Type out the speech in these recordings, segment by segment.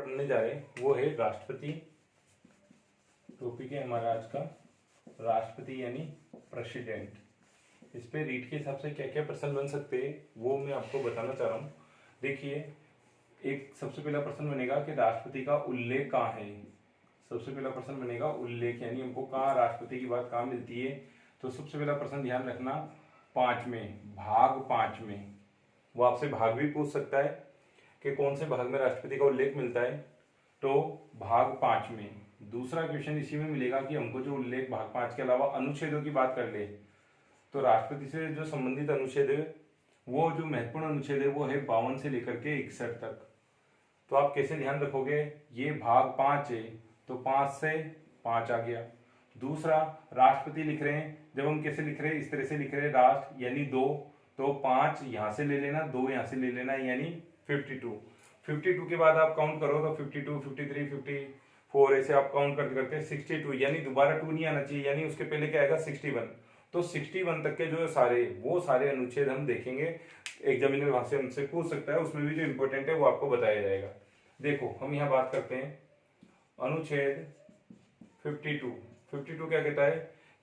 पढ़ने जा रहे हैं वो है राष्ट्रपति। टॉपिक है हमारा आज का राष्ट्रपति यानी प्रेसिडेंट। इस पे रीट के हिसाब से क्या क्या प्रश्न बन सकते हैं वो मैं आपको बताना चाह रहा हूँ। देखिए, एक सबसे पहला प्रश्न बनेगा कि राष्ट्रपति का उल्लेख कहाँ है। सबसे पहला प्रश्न बनेगा उल्लेख, यानी हमको कहाँ राष्ट्रपति की बात कहाँ मिलती है। तो सबसे पहला प्रश्न ध्यान रखना 5 में, भाग 5 में। वो आपसे भाग भी पूछ सकता है कि कौन से भाग में राष्ट्रपति का उल्लेख मिलता है, तो भाग 5 में। दूसरा क्वेश्चन इसी में मिलेगा कि हमको जो उल्लेख भाग 5 के अलावा अनुच्छेदों की बात कर ले, तो राष्ट्रपति से जो संबंधित अनुच्छेद है वो जो महत्वपूर्ण अनुच्छेद है वो है 52 से लेकर के 61 तक। तो आप कैसे ध्यान रखोगे, ये भाग 5 है तो 5 से 5 आ गया। दूसरा, राष्ट्रपति लिख रहे हैं, जब हम कैसे लिख रहे हैं, इस तरह से लिख रहे हैं राष्ट्र यानी 2, तो 5 यहां से ले लेना, 2 यहां से ले लेना, यानी 52। 52 के बाद आप काउंट करो तो 52, 53, 54 ऐसे आप काउंट करते करते 62, यानी दोबारा 2 नहीं आना चाहिए, यानी उसके पहले क्या आएगा 61। तो 61 तक के जो सारे अनुच्छेद हम देखेंगे। एग्जामिनर वहां से हमसे पूछ सकता है, उसमें भी जो इंपॉर्टेंट है वो आपको बताया जाएगा। देखो, हम यहाँ बात करते हैं अनुच्छेद 52। 52 क्या कहता है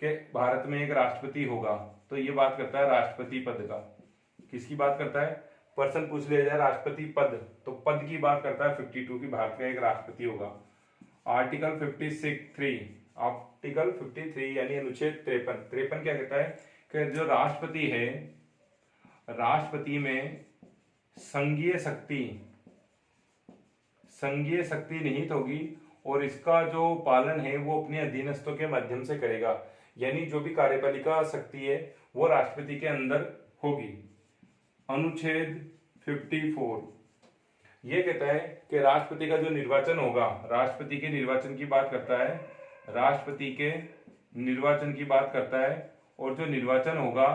कि भारत में एक राष्ट्रपति होगा। तो ये बात करता है राष्ट्रपति पद का। किसकी बात करता है, पर्सन पूछ लिया जाए राष्ट्रपति पद, तो पद की बात करता है 52 की, भारत का एक राष्ट्रपति होगा। आर्टिकल 53 यानी अनुच्छेद 53 क्या कहता है कि जो राष्ट्रपति है, राष्ट्रपति में संघीय शक्ति निहित होगी और इसका जो पालन है वो अपने अधीनस्थों के माध्यम से करेगा, यानी जो भी कार्यपालिका शक्ति है वो राष्ट्रपति के अंदर होगी। अनुच्छेद 54 ये कहता है कि राष्ट्रपति का जो निर्वाचन होगा, राष्ट्रपति के निर्वाचन की बात करता है, राष्ट्रपति के निर्वाचन की बात करता है, और जो निर्वाचन होगा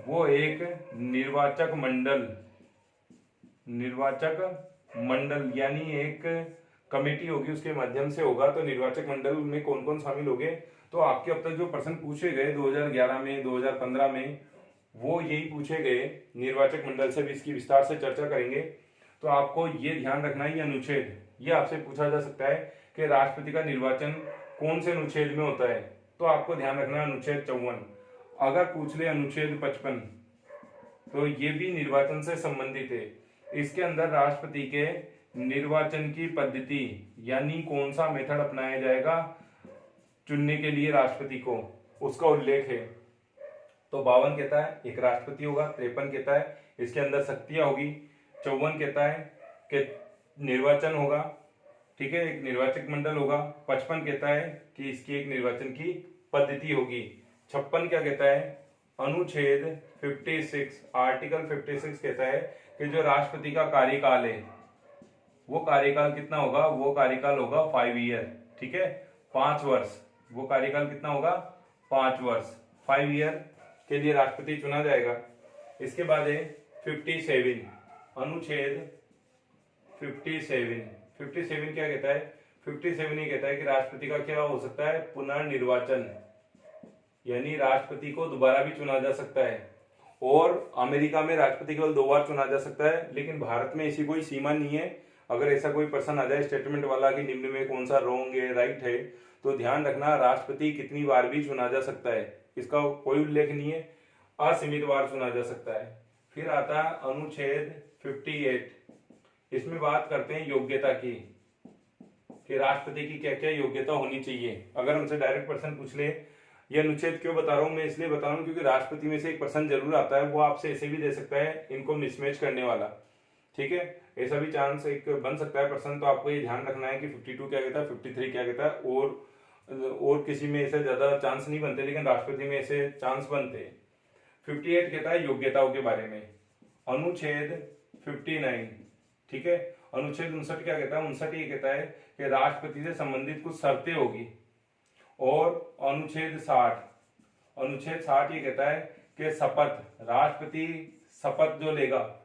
वो एक निर्वाचक मंडल यानी एक कमेटी होगी उसके माध्यम से होगा। तो निर्वाचक मंडल में कौन कौन शामिल हो गए, तो आपके अब तक जो प्रश्न पूछे गए 2011 में, 2015 में, वो यही पूछे गए निर्वाचक मंडल से भी इसकी विस्तार से चर्चा करेंगे। तो आपको ये ध्यान रखना है, ये अनुच्छेद ये आपसे पूछा जा सकता है कि राष्ट्रपति का निर्वाचन कौन से अनुच्छेद में होता है, तो आपको ध्यान रखना अनुच्छेद 54। अगर पूछ ले अनुच्छेद 55 तो ये भी निर्वाचन से संबंधित है। इसके अंदर राष्ट्रपति के निर्वाचन की पद्धति यानी कौन सा मेथड अपनाया जाएगा चुनने के लिए राष्ट्रपति को, उसका उल्लेख है। तो 52 कहता है एक राष्ट्रपति होगा, 53 कहता है इसके अंदर शक्तियां होगी, 54 कहता है कि निर्वाचन होगा, ठीक है, एक निर्वाचक मंडल होगा, 55 कहता है कि इसकी एक निर्वाचन की पद्धति होगी, 56 क्या कहता है, अनुच्छेद 56 आर्टिकल 56 कहता है कि जो राष्ट्रपति का कार्यकाल है वो कार्यकाल कितना होगा, वो कार्यकाल होगा 5 ईयर, ठीक है, 5 वर्ष। वो कार्यकाल कितना होगा, 5 वर्ष, 5 ईयर के लिए राष्ट्रपति चुना जाएगा। इसके बाद है 57 अनुच्छेद 57 क्या कहता है, 57 ये कहता है कि राष्ट्रपति का क्या हो सकता है, पुनर्निर्वाचन, यानी राष्ट्रपति को दोबारा भी चुना जा सकता है। और अमेरिका में राष्ट्रपति केवल 2 बार चुना जा सकता है, लेकिन भारत में ऐसी कोई सीमा नहीं है। अगर ऐसा कोई प्रश्न आ जाए स्टेटमेंट वाला कि निम्न में कौन सा रॉन्ग है राइट है, तो ध्यान रखना राष्ट्रपति कितनी बार भी चुना जा सकता है, इसका कोई उल्लेख नहीं है, असीमित बार चुना जा सकता है। फिर आता है अनुच्छेद 58, इसमें बात करते हैं योग्यता की कि राष्ट्रपति की क्या क्या योग्यता होनी चाहिए। अगर हमसे डायरेक्ट प्रश्न पूछ ले, ये अनुच्छेद क्यों बता रहा हूं मैं, इसलिए बता रहा हूं क्योंकि राष्ट्रपति में से एक प्रश्न जरूर आता है, वो आपसे ऐसे भी दे सकता है इनको मिसमैच करने वाला, ठीक है, ऐसा भी चांस एक बन सकता है प्रश्न। तो आपको ये ध्यान रखना है कि 52 क्या कहता है, 53 क्या कहता है, और किसी में ऐसे ज्यादा चांस नहीं बनते, लेकिन राष्ट्रपति में ऐसे चांस बनते हैं। 58 कहता है योग्यताओं के बारे में, अनुच्छेद 59, ठीक है, अनुच्छेद 59 क्या कहता है, 59 ये कहता है कि राष्ट्रपति से संबंधित कुछ शर्तें होगी। और अनुच्छेद 60 ये कहता है कि शपथ, राष्ट्रपति शपथ जो लेगा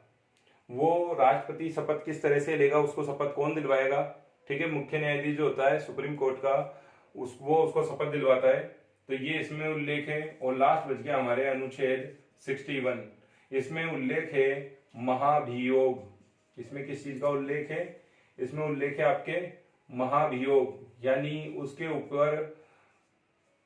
वो राष्ट्रपति शपथ किस तरह से लेगा, उसको शपथ कौन दिलवाएगा, ठीक है, मुख्य न्यायाधीश जो होता है सुप्रीम कोर्ट का, वो उसको शपथ दिलवाता है। तो ये इसमें उल्लेख है। और लास्ट बच गया हमारे अनुच्छेद 61, इसमें उल्लेख है महाभियोग। इसमें किस चीज का उल्लेख है, इसमें उल्लेख है आपके महाभियोग, यानी उसके ऊपर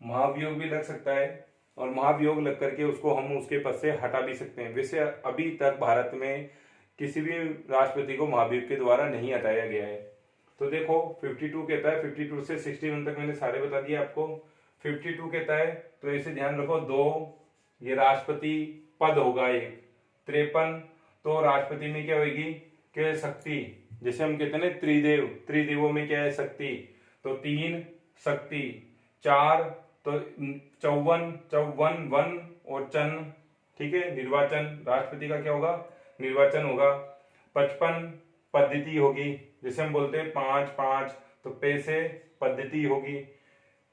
महाभियोग भी लग सकता है और महाभियोग लग करके उसको हम उसके पद से हटा भी सकते हैं। वैसे अभी तक भारत में किसी भी राष्ट्रपति को महाभियोग के द्वारा नहीं हटाया गया है। तो देखो 52 कहता है, 52 से 61 तक मैंने सारे बता दिए आपको। 52 कहता है तो इसे ध्यान रखो, 2 ये राष्ट्रपति पद होगा एक। 53 तो राष्ट्रपति में क्या होगी कि शक्ति, जैसे हम कहते हैं ना त्रिदेव, त्रिदेवों में क्या है शक्ति, तो 3 शक्ति। 4 तो 54 वन और चन, ठीक है, निर्वाचन, राष्ट्रपति का क्या होगा निर्वाचन होगा। 55 पद्धति होगी, जैसे हम बोलते हैं 5 तो पैसे पद्धति होगी।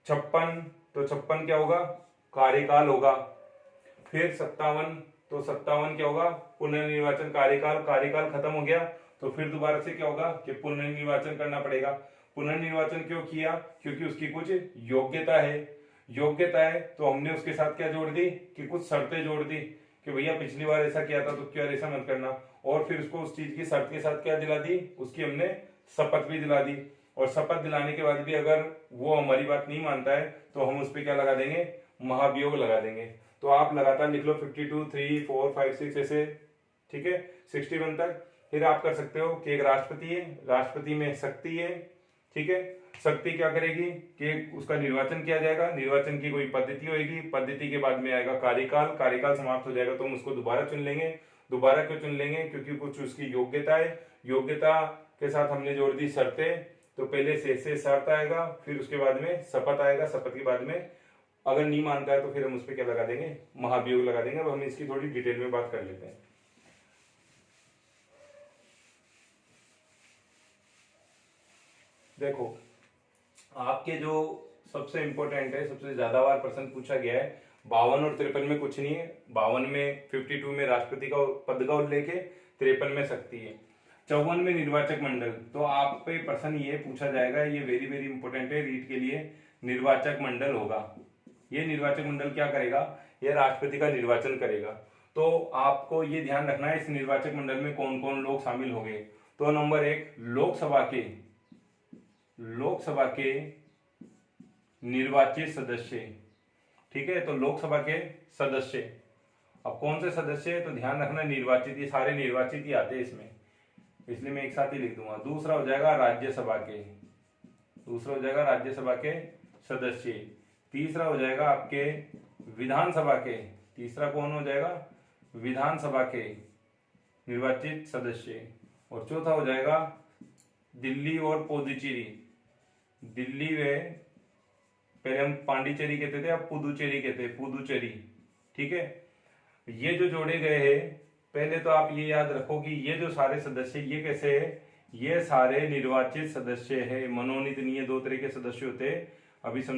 56 तो 56 क्या होगा कार्यकाल होगा। फिर 57 तो 57 क्या होगा पुनर्निर्वाचन, कार्यकाल, कार्यकाल खत्म हो गया तो फिर दोबारा से क्या होगा कि पुनर्निर्वाचन करना पड़ेगा। पुनर्निर्वाचन क्यों किया, क्योंकि उसकी कुछ योग्यता है, योग्यता है तो हमने उसके साथ क्या जोड़ दी कि कुछ शर्तें जोड़ दी कि भैया पिछली बार ऐसा किया था तो क्या ऐसा मत करना, और फिर उसको उस चीज की शर्त के साथ क्या दिला दी, उसकी हमने शपथ भी दिला दी। और शपथ दिलाने के बाद भी अगर वो हमारी बात नहीं मानता है तो हम उस पर क्या लगा देंगे महाभियोग लगा देंगे। तो आप लगातार लिख लो 52, 3, 4, 5, 6 ऐसे, ठीक है 61 तक। फिर आप कर सकते हो कि एक राष्ट्रपति है, राष्ट्रपति में शक्ति है, ठीक है, शक्ति क्या करेगी कि उसका निर्वाचन किया जाएगा, निर्वाचन की कोई पद्धति होगी, पद्धति के बाद में आएगा कार्यकाल, कार्यकाल समाप्त हो जाएगा तो हम उसको दोबारा चुन लेंगे। दोबारा क्यों चुन लेंगे, क्योंकि कुछ उसकी योग्यता है, योग्यता के साथ हमने जोड़ दी शर्तें। तो पहले से शर्त आएगा, फिर उसके बाद में शपथ आएगा, शपथ के बाद में अगर नहीं मानता है तो फिर हम उस पर क्या लगा देंगे महाभियोग लगा देंगे। अब हम इसकी थोड़ी डिटेल में बात कर लेते हैं। देखो आपके जो सबसे इंपॉर्टेंट है, सबसे ज्यादा बार प्रश्न पूछा गया है 52 और 53 में कुछ नहीं है। 52 में 52 में राष्ट्रपति का पद का उल्लेख है, 53 में शक्ति है। 54 में निर्वाचक मंडल, तो आप पे प्रश्न ये पूछा जाएगा, ये वेरी वेरी इंपॉर्टेंट है रीट के लिए, निर्वाचक मंडल होगा। ये निर्वाचक मंडल क्या करेगा, ये राष्ट्रपति का निर्वाचन करेगा। तो आपको ये ध्यान रखना है इस निर्वाचक मंडल में कौन कौन लोग शामिल होंगे। तो नंबर 1 लोकसभा के निर्वाचित सदस्य, ठीक है, तो लोकसभा के सदस्य। अब कौन से सदस्य है तो ध्यान रखना निर्वाचित, ये सारे निर्वाचित ही आते हैं इसमें, इसलिए मैं एक साथ ही लिख दूंगा। दूसरा हो जाएगा राज्यसभा के, दूसरा हो जाएगा राज्यसभा के सदस्य। तीसरा हो जाएगा आपके विधानसभा के, तीसरा कौन हो जाएगा विधानसभा के निर्वाचित सदस्य। और चौथा हो जाएगा दिल्ली और पुदुचेरी, दिल्ली वे पहले हम पांडिचेरी कहते थे, अब पुदुचेरी कहते हैं, पुदुचेरी, ठीक है। ये जो जोड़े गए हैं, पहले तो आप ये याद रखो कि ये जो सारे सदस्य ये कैसे है, ये सारे निर्वाचित सदस्य है, मनोनीत नहीं है, 2 तरह के सदस्य होते हैं, अभी समझ